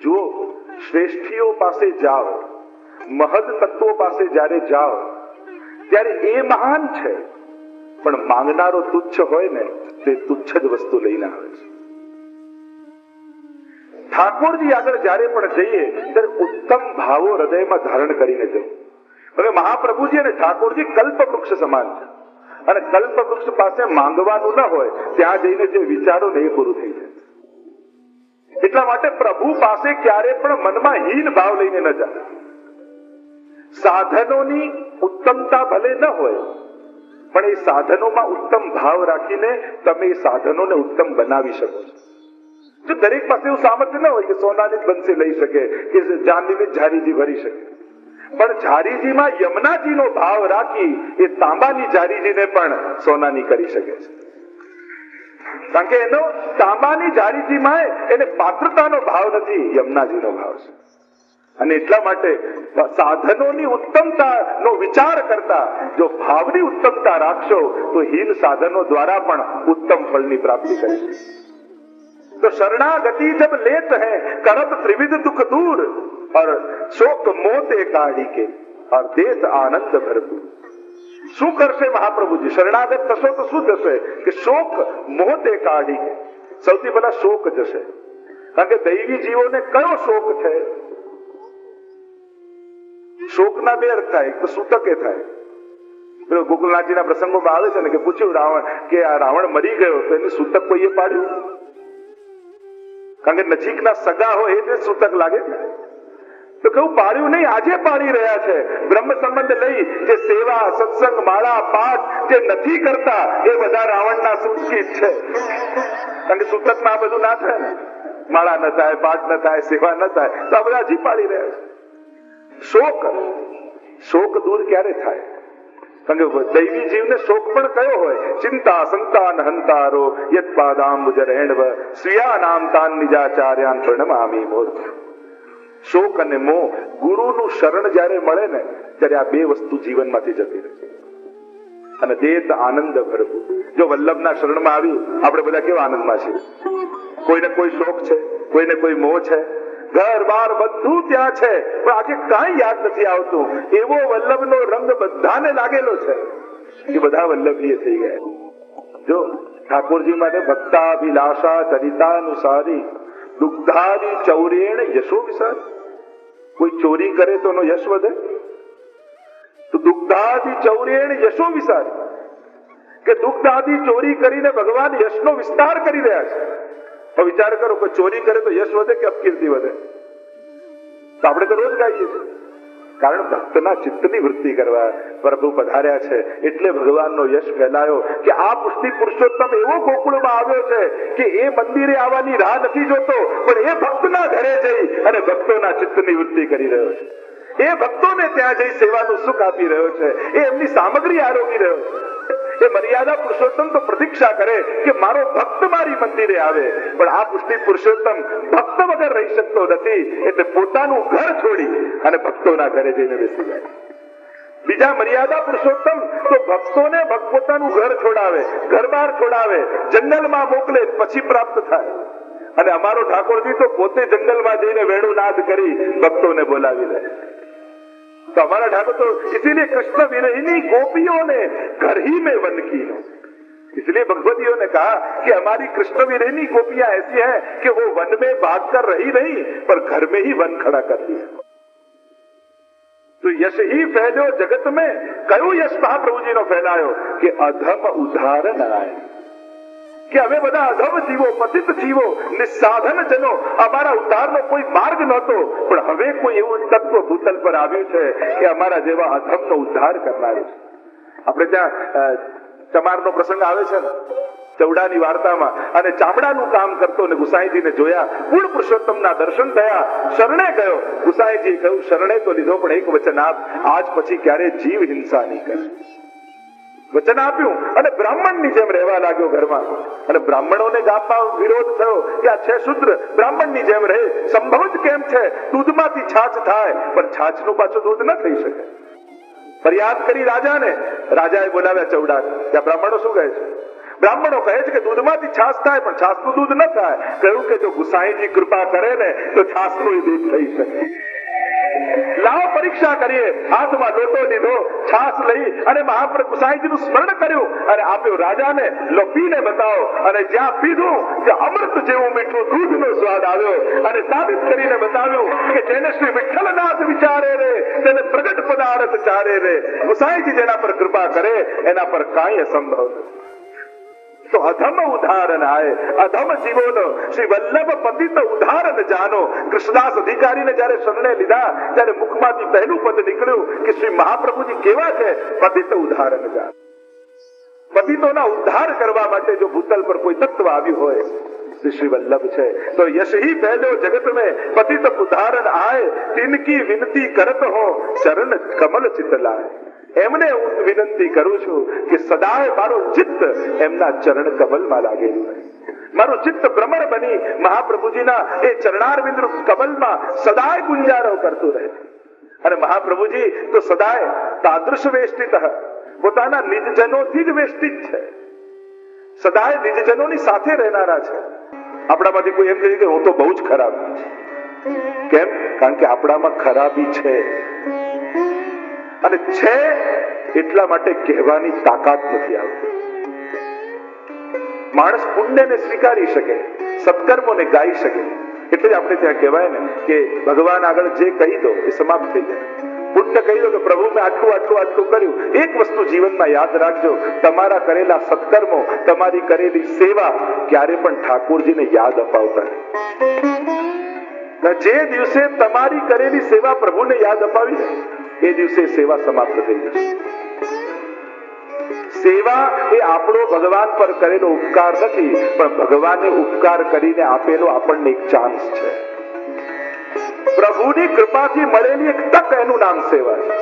જુઓ, શ્રેષ્ઠીઓ પાસે જાઓ, મહદ તત્વો પાસે જ્યારે જાઓ ત્યારે એ મહાન છે, પણ માંગનારો તુચ્છ હોય ને તે તુચ્છ જ વસ્તુ લઈને આવે છે. ઠાકોરજી આગળ જ્યારે પણ જઈએ ત્યારે ઉત્તમ ભાવો હૃદયમાં ધારણ કરીને જવું. હવે મહાપ્રભુજી અને ઠાકોરજી કલ્પવૃક્ષ સમાન છે, અને કલ્પવૃક્ષ પાસે માંગવાનું ન હોય ત્યાં જઈને જે વિચારો ને એ પૂરું થઈ જાય. એટલા માટે પ્રભુ પાસે ક્યારે પણ મનમાં હીન ભાવ લઈને ન જાય. સાધનોની ઉત્તમતા ભલે ન હોય, પણ એ સાધનોમાં ઉત્તમ ભાવ રાખીને તમે એ સાધનોને ઉત્તમ બનાવી શકો છો. જો દરેક પાસે એવું સામર્થ્ય ન હોય કે સોનાની જ બંસી લઈ શકે કે ચાંદીની ઝારીજી ભરી શકે, પણ ઝારીજીમાં યમુનાજીનો ભાવ રાખી એ તાંબાની ઝારીજીને પણ સોનાની કરી શકે છે. કારણ કે એનો તાંબાની ઝારીજીમાં એને પાત્રતાનો ભાવ નથી, યમુનાજીનો ભાવ છે. અને એટલા માટે સાધનોની ઉત્તમતાનો વિચાર કરતા જો ભાવની ઉત્તમતા રાખશો તો હીન સાધનો દ્વારા પણ ઉત્તમ ફળની પ્રાપ્તિ કરી. तो शरणागति जब लेत है करत त्रिविध दुख दूर और शोक मोते काढ़ी के और देत आनंद भरपूर. શું કરશે મહાપ્રભુજી? શરણાગત થશો તો શું થશે કે શોક મોતે કાઢી કે, સૌથી પહેલા શોક જશે. કારણ કે દૈવી જીવોને કયો શોક છે? શોકના બે અર્થ થાય, એક તો સૂતકે થાય. પેલો ગોકુલનાથજીના પ્રસંગોમાં આવે છે ને કે પૂછ્યું રાવણ કે આ રાવણ મરી ગયો તો એની સૂતક કોઈએ પાડ્યું? કારણ કે નજીકના સગા હોય એ જ સૂતક લાગે. તો કેવું પાડ્યું નહીં, આજે પાડી રહ્યા છે. બ્રહ્મ સંબંધ લઈ જે સેવા સત્સંગ માળા પાઠ જે નથી કરતા એ બધા રાવણના સૂતકી જ છે. કારણ કે સૂતકમાં આ બધું ના થાય ને, માળા ન થાય, પાઠ ન થાય, સેવા ન થાય, તો આ બધા હજી પાડી રહ્યા છે. શોક દૂર ક્યારે થાય? કારણ કે દૈવી જીવને શોક પણ કયો હોય? ચિંતા સંતાન હંતારો યત પાદાંબુજ રેણવ સ્વીયા નામ તાન નિજાચાર્યાન પ્રણમામિ મૂર્ખ. શોક અને મોહ, ગુરુનું શરણ જ્યારે મળે ને ત્યારે આ બે વસ્તુ જીવનમાંથી જતી રહે અને દેત આનંદ ભરપૂર. જો વલ્લભના શરણમાં આવી આપણે બધા કેવા આનંદમાં છીએ. કોઈને કોઈ શોક છે, કોઈને કોઈ મોહ છે, ઘર બાર બધું ત્યાં છે, પણ આજે કાંઈ યાદ નથી આવતું. એવો વલ્લભનો રંગ બધાને લાગેલો છે કે બધા વલ્લભીય થઈ ગયા. જો ઠાકોરજી માટે ભક્તાભિલાષા ચરિતાનુસારી દુગ્ધાદિ ચૌરેણ યશો વિસાર. કોઈ ચોરી કરે તો એનો યશ વધે, તો દુગ્ધાદિ ચૌરેણ યશો વિસાર, કે દુગ્ધ આદિ ચોરી કરીને ભગવાન યશનો વિસ્તાર કરી રહ્યા છે. તો વિચાર કરો કે ચોરી કરે તો યશ વધે કે અપકીર્તિ વધે? તો આપણે તો રોજ ગાઈએ છીએ. કારણ ભક્તના ચિત્તની વૃત્તિ કરવા પ્રભુ પધાર્યા છે, એટલે ભગવાનનો યશ ફેલાયો કે આ પુષ્ટિ પુરુષોત્તમ એવો ગોકુળમાં આવ્યો છે કે એ મંદિરે આવવાની રાહ નથી જોતો, પણ એ ભક્તના ઘરે જઈ અને ભક્તોના ચિત્તની વૃત્તિ કરી રહ્યો છે. એ ભક્તોને ત્યાં જઈ સેવાનું સુખ આપી રહ્યો છે, એ એમની સામગ્રી આરોગી રહ્યો છે. એ મર્યાદા પુરુષોત્તમ તો પ્રતીક્ષા કરે કે મારો ભક્ત મારી મંદિરે આવે, પણ આ પુષ્ટિ પુરુષોત્તમ ભક્ત વગર રહી શકતો નથી, એટલે પોતાનું ઘર છોડી અને ભક્તોના ઘરે જઈને બેસી જાય. બીજા મર્યાદા પુરુષોત્તમ તો ભક્તોને પોતાનું ઘર છોડાવે, ઘર બહાર છોડાવે, જંગલમાં મોકલે, પછી પ્રાપ્ત થાય. અને અમારો ઠાકોરજી તો પોતે જંગલમાં જઈને વેણુ નાદ કરી ભક્તોને બોલાવી લે. तो हमारा ठाकुर तो इसीलिए कृष्ण विरहिनी गोपियों ने घर ही में वन की है. इसलिए भगवतियों ने कहा कि हमारी कृष्ण विरहिनी गोपियां ऐसी हैं कि वो वन में भाग कर रही नहीं, पर घर में ही वन खड़ा कर दिया. तो यश ही फैल्यो जगत में. कयो यश महाप्रभु जी नो फैलायो कि अधम उदाहरण आए, કે અમે બધા અધમ જીવો, પતિત જીવો, નિસાધન જનો, અમારા ઉદ્ધારનો કોઈ માર્ગ નહોતો, પણ હવે કોઈ એવું તત્વ ભૂતલ પર આવ્યું છે કે અમારા જેવા અધમનો ઉદ્ધાર કરનારું છે. આપણે ત્યાં ચમારનો પ્રસંગ આવે છે ને ચૌડાની વાર્તામાં, અને ચામડાનું કામ કરતો ને ગુસાઈજીને જોયા, પૂર્ણ પુરુષોત્તમના દર્શન થયા, શરણે ગયો. ગુસાઈજી કહ્યું શરણે તો લીધો, પણ એક વચન આપ, આજ પછી ક્યારે જીવ હિંસા નહીં કરે. વચન આપ્યું અને બ્રાહ્મણની જેમ રહેવા લાગ્યો ઘરમાં. અને બ્રાહ્મણોને ગામમાં વિરોધ થયો કે આ છે શુદ્ર, બ્રાહ્મણની જેમ રહે, સંભવ જ કેમ છે? દૂધમાંથી છાછ થાય, પણ છાછનું પાછું દૂધ ન થઈ શકે. ફરિયાદ કરી રાજાને. રાજાએ બોલાવ્યા ચૌડાને. ત્યાં બ્રાહ્મણો શું કહે છે? બ્રાહ્મણો કહે છે કે દૂધમાંથી છાશ થાય, પણ છાશનું દૂધ ન થાય. કહ્યું કે જો ગુસાઈજી કૃપા કરે ને તો છાશનું દૂધ થઈ શકે. લાવો પરીક્ષા કરીએ. હાથમાં લોટો લીધો, છાશ લઈ અને મહાપ્રભુ ગુસાઈજીનું સ્મરણ કર્યું અને આપ્યો રાજાને. લો પીને બતાવો. અને જ્યાં પીધું ત્યાં અમૃત જેવું મીઠું દૂધનો સ્વાદ આવ્યો અને સાબિત કરીને બતાવ્યું કે જેને શ્રી વિઠ્ઠલનાથ વિચારે રે તેને પ્રગટ પદાર્થ ચારે રે. ગુસાઈજી જેના પર કૃપા કરે એના પર કાંઈ અસંભવ નથી. તો અધમ ઉદાહરણ આય, અધમ જીવોનો શ્રી વલ્લભ પતિત ઉદાહરણ જાનો. કૃષ્ણદાસ અધિકારીને જયારે શરણે લીધા ત્યારે મુખમાંથી પહેલું પદ નીકળ્યું કે શ્રી મહાપ્રભુજી કેવા છે, પતિત ઉદાહરણ જાનો. પતિતોના ઉદ્ધાર કરવા માટે જો ભૂતલ પર કોઈ તત્વ આવ્યું હોય શ્રી વલ્લભ છે. તો યશ ही पहले जगत में पतित उदाहरण आए, तिनकी विनती करत हो चरण कमल चित लाए. એમને હું વિનંતી કરું છું કે સદાય મારું ચિત્ત એમના ચરણ કમલમાં લાગેલું રહે. મારું ચિત્ત ભ્રમર બની મહાપ્રભુજીના એ ચરણારવિંદ કમલમાં સદાય ગુંજારો કરતું રહે. અને મહાપ્રભુજી તો સદાય તાદૃશ વેષ્ટિત, પોતાના નિજજનોથી જ વેષ્ટિત છે. સદાય નિજજનોની સાથે રહેનારા છે. આપણામાંથી કોઈ એમ કહે કે હું તો બહુ જ ખરાબ. કેમ? કારણ કે આપણામાં ખરાબી છે અને છે એટલા માટે કહેવાની તાકાત નથી આવતી. માણસ પુણ્યને સ્વીકારી શકે, સત્કર્મોને ગાઈ શકે. એટલે જ આપણે ત્યાં કહેવાય ને કે ભગવાન આગળ જે કહી દો એ સમાપ્ત થઈ જાય. પુણ્ય કહી દો કે પ્રભુ મેં આટલું આટલું આટલું કર્યું. એક વસ્તુ જીવનમાં યાદ રાખજો, તમારા કરેલા સત્કર્મો, તમારી કરેલી સેવા ક્યારે પણ ઠાકોરજીને યાદ અપાવતા નહીં. જે દિવસે તમારી કરેલી સેવા પ્રભુને યાદ અપાવી એ દિવસે સેવા સમાપ્ત થઈ જશે. સેવા એ આપણો ભગવાન પર કરેલો ઉપકાર નથી, પણ ભગવાને ઉપકાર કરીને આપેલો આપણને એક ચાન્સ છે. પ્રભુની કૃપાથી મળેલી એક તક, એનું નામ સેવા છે.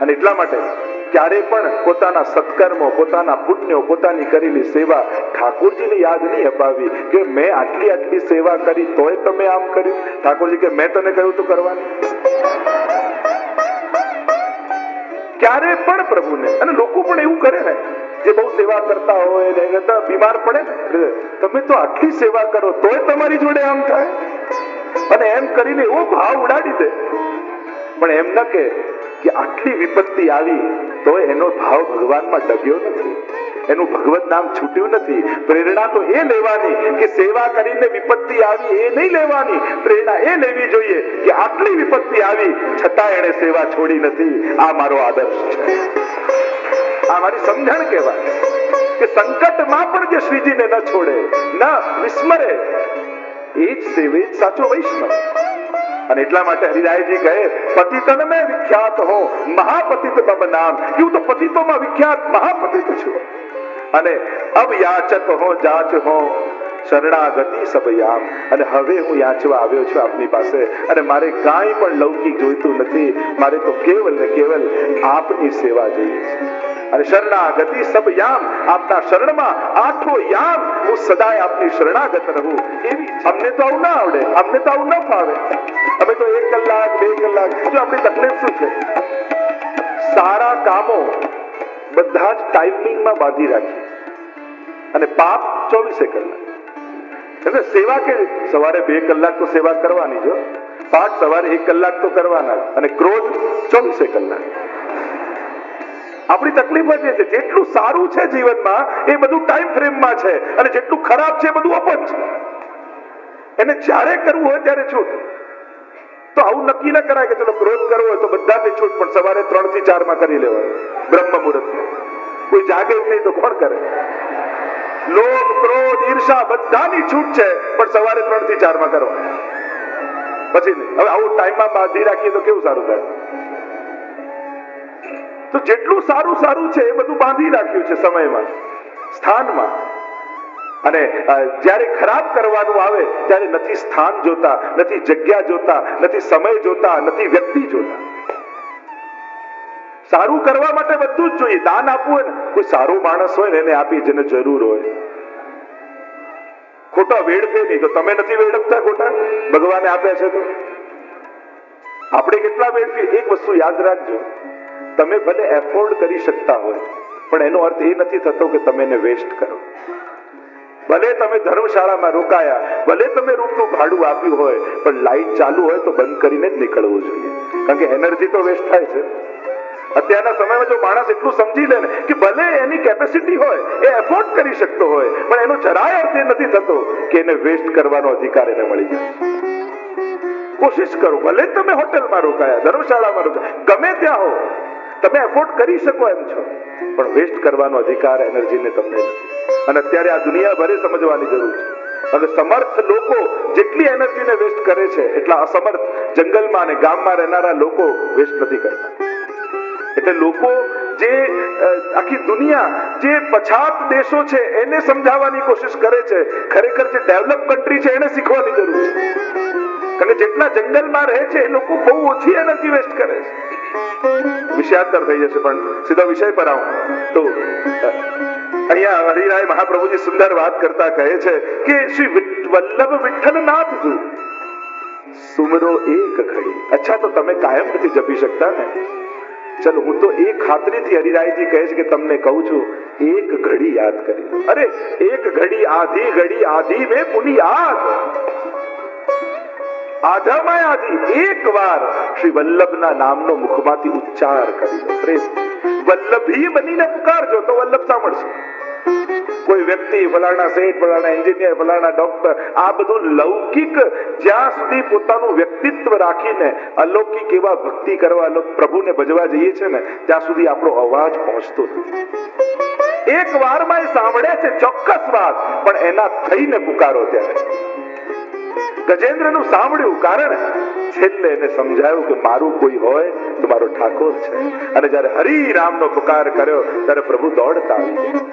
અને એટલા માટે ક્યારે પણ પોતાના સત્કર્મો, પોતાના પુણ્યો, પોતાની કરેલી સેવા ઠાકોરજીને યાદ નહીં અપાવી કે મેં આટલી આટલી સેવા કરી તોય તમે આમ કર્યું. ઠાકોરજી કે મેં તને કહ્યું તું કરવાનું. ક્યારે પણ પ્રભુને, અને લોકો પણ એવું કરે ને જે બહુ સેવા કરતા હોય ને બીમાર પડે ને, તમે તો આટલી સેવા કરો તોય તમારી જોડે આમ થાય, અને એમ કરીને એવો ભાવ ઉડાડી દે. પણ એમ ન કે આટલી વિપત્તિ આવી તો એનો ભાવ ભગવાનમાં ડગ્યો નથી, એનું ભગવત નામ છૂટ્યું નથી. પ્રેરણા તો એ લેવાની કે સેવા કરીને વિપત્તિ આવી એ નહીં લેવાની. પ્રેરણા એ લેવી જોઈએ કે આટલી વિપત્તિ આવી છતાં એને સેવા છોડી નથી. આ મારો આદર્શ છે, આ મારી સમજણ કહેવાય કે સંકટમાં પણ જે શ્રીજીને ન છોડે, ન વિસ્મરે, એ જ સેવે સાચો વૈષ્ણવ. અને એટલા માટે હરિરાયજી કહે પતિતન મેં વિખ્યાત હો મહાપતિત મમ નામ. હું તો પતિતોમાં વિખ્યાત મહાપતિત છું. અને અબ યાચક હો જાચ હો શરણાગતિ સબયામ. અને હવે હું યાચવા આવ્યો છું આપની પાસે, અને મારે કાંઈ પણ લૌકિક જોઈતું નથી. મારે તો કેવલ ને કેવલ આપની સેવા જોઈએ છે. અને શરણાગતિ સબયામ, આપના શરણમાં આઠો યામ હું સદાય આપની શરણાગત રહું. એવી અમને તો આવું ના આવડે, અમને તો આવું ન ફાવે. અમે તો 1 કલાક 2 કલાક, જો આપણી તકલીફ શું છે, સારા કામો બધા જ ટાઈમિંગમાં બાંધી રાખીએ અને પાપ 24 કલાક. એટલે સેવા કે સવારે 2 કલાક તો સેવા કરવાની, જો પાઠ સવારે 1 કલાક તો કરવાના, અને ક્રોધ 24 કલાક. આપણી તકલીફ જ છે, જેટલું સારું છે જીવનમાં એ બધું ટાઈમ ફ્રેમમાં છે, અને જેટલું ખરાબ છે એ બધું અપન છે. એને જ્યારે કરવું હોય ત્યારે છૂટ. તો આવું નક્કી ન કરાય કે ચલો ક્રોધ કરવો હોય તો બધાને છૂટ, પણ સવારે 3 થી 4 માં કરી લેવાનું બ્રહ્મ મુહૂર્ત. કોઈ જાગે જ નહીં તો કોણ કરે? લોભ, ક્રોધ, ઈર્ષા બધાની છૂટ છે, પણ સવારે 3 થી 4 માં કરવા. પછી નહીં. હવે આવું ટાઈમમાં બાંધી રાખીએ તો કેવું સારું થાય? તો જેટલું સારું સારું છે એ બધું બાંધી રાખ્યું છે સમયમાં, સ્થાનમાં. અને જ્યારે ખરાબ કરવાનું આવે ત્યારે નથી સ્થાન જોતા, નથી જગ્યા જોતા, નથી સમય જોતા, નથી વ્યક્તિ જોતા. સારું કરવા માટે બધું જ જોઈએ. દાન આપવું હોય ને, કોઈ સારો માણસ હોય ને એને આપી જેને જરૂર હોય. ખોટા વેડફે નહીં. તો તમે નથી વેડફતા ખોટા, ભગવાને આપ્યા છે તો આપણે કેટલા વેડફીએ? એક વસ્તુ યાદ રાખજો, તમે ભલે એફોર્ડ કરી શકતા હોય, પણ એનો અર્થ એ નથી થતો કે તમે એને વેસ્ટ કરો. ભલે તમે ધર્મશાળામાં રોકાયા, ભલે તમે રૂમનું ભાડું આપ્યું હોય, પણ લાઈટ ચાલુ હોય તો બંધ કરીને જ નીકળવું જોઈએ, કારણ કે એનર્જી તો વેસ્ટ થાય છે. અત્યારના સમયમાં જો માણસ એટલું સમજી લે ને કે ભલે એની કેપેસિટી હોય, એ એફોર્ડ કરી શકતો હોય, પણ એનો જરાય અર્થ એ નથી થતો કે એને વેસ્ટ કરવાનો અધિકાર એને મળી જાય. કોશિશ કરો, ભલે તમે હોટલમાં રોકાયા, ધર્મશાળામાં રોકાયા, ગમે ત્યાં હો, તમે એફોર્ડ કરી શકો એમ છો, પણ વેસ્ટ કરવાનો અધિકાર એનર્જીને તમને નથી. અને અત્યારે આ દુનિયાભરે સમજવાની જરૂર છે. અને સમર્થ લોકો જેટલી એનર્જીને વેસ્ટ કરે છે, એટલા અસમર્થ જંગલમાં અને ગામમાં રહેનારા લોકો વેસ્ટ નથી કરતા. એટલે લોકો જે આખી દુનિયા જે પછાત દેશો છે એને સમજાવવાની કોશિશ કરે છે, ખરેખર જે ડેવલપ કન્ટ્રી છે એને શીખવાની જરૂર છે. કારણ કે જેટલા જંગલમાં રહે છે એ લોકો બહુ ઓછી એનર્જી વેસ્ટ કરે છે. વિષયાંતર થઈ જશે, પણ સીધો વિષય પર આવું તો અહીંયા હરિરાય મહાપ્રભુજી સુંદર વાત કરતા કહે છે કે શ્રી વલ્લભ વિઠ્ઠલનાથજી સુમરો એક ઘડી. અચ્છા, તો તમે કાયમ નથી જપી શકતા ને? ચલો, હું તો એ ખાતરીથી હરિરાયજી કહે છે કે તમને કહું છું, એક ઘડી યાદ કરી. અરે એક ઘડી આધી મેં પુની યાદ, આધામાં આધી એક વાર શ્રી વલ્લભના નામનો મુખમાંથી ઉચ્ચાર કરી લો. પ્રેમ વલ્લભી બનીને પુકારજો તો વલ્લભ સાંભળશે. કોઈ વ્યક્તિ ફલાણા શેઠ, ફલાણા એન્જિનિયર, ફલાણા ડોક્ટર, આ બધું લૌકિક જ્યાં સુધી પોતાનું વ્યક્તિત્વ રાખીને અલૌકિક એવા ભક્તિ કરવા, પ્રભુને ભજવા જઈએ છે ને, ત્યાં સુધી આપણો અવાજ પહોંચતો નથી. એક વારમાં એ સાંભળે છે ચોક્કસ વાત, પણ એના થઈને પુકારો ત્યારે. ગજેન્દ્રનું સાંભળ્યું, કારણ છેલ્લે એને સમજાયું કે મારું કોઈ હોય તો મારો ઠાકોર છે. અને જયારે હરિ રામનો પુકાર કર્યો ત્યારે પ્રભુ દોડતા આવ્યા.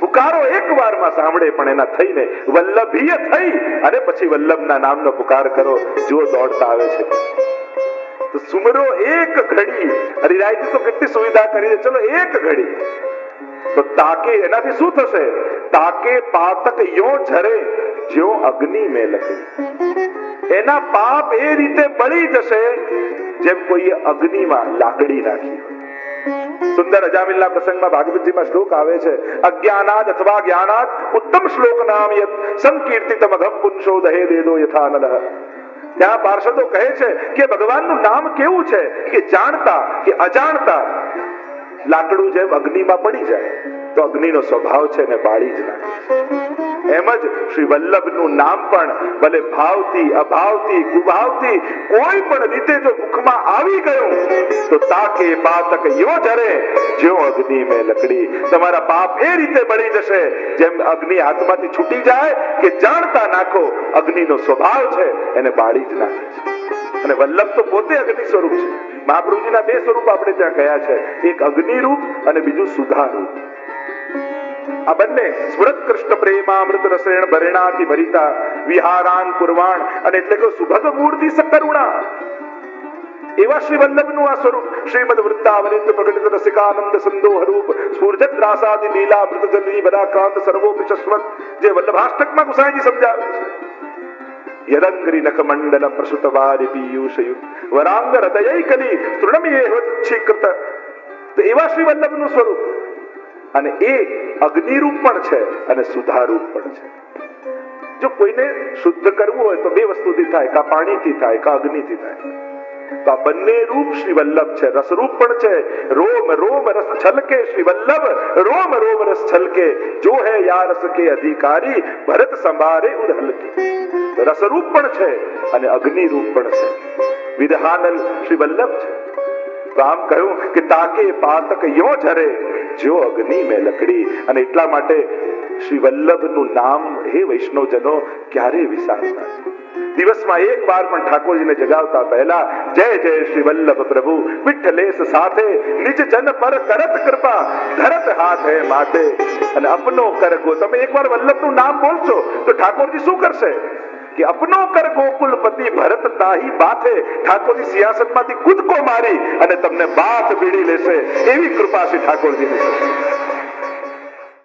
પુકારો એક વારમાં સાંભળે, પણ એના થઈને વલ્લભીય થઈ અને પછી વલ્લભના નામનો પુકાર કરો, જો દોડતા આવે છે. તો સુમરો એક ઘડી. હરિરાયજી તો કેટલી સુવિધા કરી છે. ચલો એક ઘડી તો તાકે, એનાથી શું થશે? તાકે પાતક યો ઝરે જ્યો અગ્નિ મેં લખી. એના પાપ એ રીતે બળી જશે જેમ કોઈ અગ્નિમાં લાકડી નાખી. સુંદર અજામિલના પ્રસંગમાં ભાગવતજીમાં શ્લોક આવે છે, અજ્ઞાનાદ અથવા જ્ઞાનાદ ઉત્તમ શ્લોક નામ યત સંકીર્તિતમ અઘમ પુંસો દહે દેદો યથા નલઃ. ત્યાં પાર્ષદો કહે છે કે ભગવાનનું નામ કેવું છે કે જાણતા કે અજાણતા લાકડું જેમ અગ્નિમાં પડી જાય તો અગ્નિનો સ્વભાવ છે ને બાળી જ નાખે. એમ જ શ્રી વલ્લભનું નામ પણ ભલે ભાવથી, અભાવથી, કુભાવથી કોઈ પણ રીતે જો મુખમાં આવી ગયું તો તાકે પાતક યો ઝરે જ્યો અગ્નિ મેં લકડી. તમારા પાપ એ રીતે બળી જશે જેમ અગ્નિ હાથમાંથી છૂટી જાય કે જાણતા નાખો અગ્નિનો સ્વભાવ છે એને બાળી જ નાખે છે. અને વલ્લભ તો પોતે અગ્નિ સ્વરૂપ છે. મહાપ્રભુજીના બે સ્વરૂપ આપણે ત્યાં કયા છે, એક અગ્નિ રૂપ અને બીજું સુધા રૂપ. આ બંને સ્મૃત કૃષ્ણ પ્રેમામૃત રસેણ ભરેણાથી ભરિતા વિહારાન કુર્વાણ, અને એટલે કે સુભગ મૂર્તિ સકરુણા. એવા શ્રી વલ્લભનું આ સ્વરૂપ શ્રીમદ વૃત્તાવલિન્દ પ્રકટિત રસિકાનંદ સંદોહ રૂપ સ્ફૂર્જત રાસાદિ લીલા મૃત જલ્દી બદાક્રાંત સર્વોપી શશ્વત, જે વલ્લભાષ્ટકમાં ગુસાઈજી સમજાવે છે. યદંગરી નખ મંડલ પ્રસુત વારી પીયુષયુત વરાંગ હૃદયૈકલી તૃણમિયેવચ્છીકૃત. તો એવા શ્રી વલ્લભનું સ્વરૂપ, અને એ અગ્નિરૂપ પણ છે અને સુધારૂપ પણ છે. જો કોઈને શુદ્ધ કરવું હોય તો બે વસ્તુથી થાય, કા પાણીથી થાય કા અગ્નિથી થાય. તો આ બંને રૂપ શ્રી વલ્લભ છે. રસરૂપ પણ છે. રોમ રોમ રસ છલકે શ્રી વલ્લભ, રોમ રોમ રસ છલકે જો હે યા રસ કે અધિકારી ભરત સંભારે ઉદહલકી. રસરૂપ પણ છે અને અગ્નિરૂપ પણ છે. વિધાનલ શ્રી વલ્લભ છે. તો આમ કહ્યું કે તાકે પાતક યો ઝરે જો અગ્નિ મેં લકડી. અને એટલા માટે શ્રી વલ્લભનું નામ હે વૈષ્ણવજનો ક્યારે વિસારતા. દિવસમાં એક વાર પણ ઠાકોરજીને જગાવતા પહેલા જય જય શ્રી વલ્લભ પ્રભુ વિઠ્ઠલેશ સાથે નિજ જન પર કરત કૃપા ધરત હાથ હે માથે. અને અપનો કર ગો, તમે એકવાર વલ્લભનું નામ બોલશો તો ઠાકોરજી શું કરશે કે અપનો કર ગોકુલપતિ ભરત તાહી બાથે. ઠાકોરજી સિંહાસનમાંથી કૂદકો મારી અને તમને બાથ ભીડી લેશે. એવી કૃપા શ્રી ઠાકોરજીની થશે.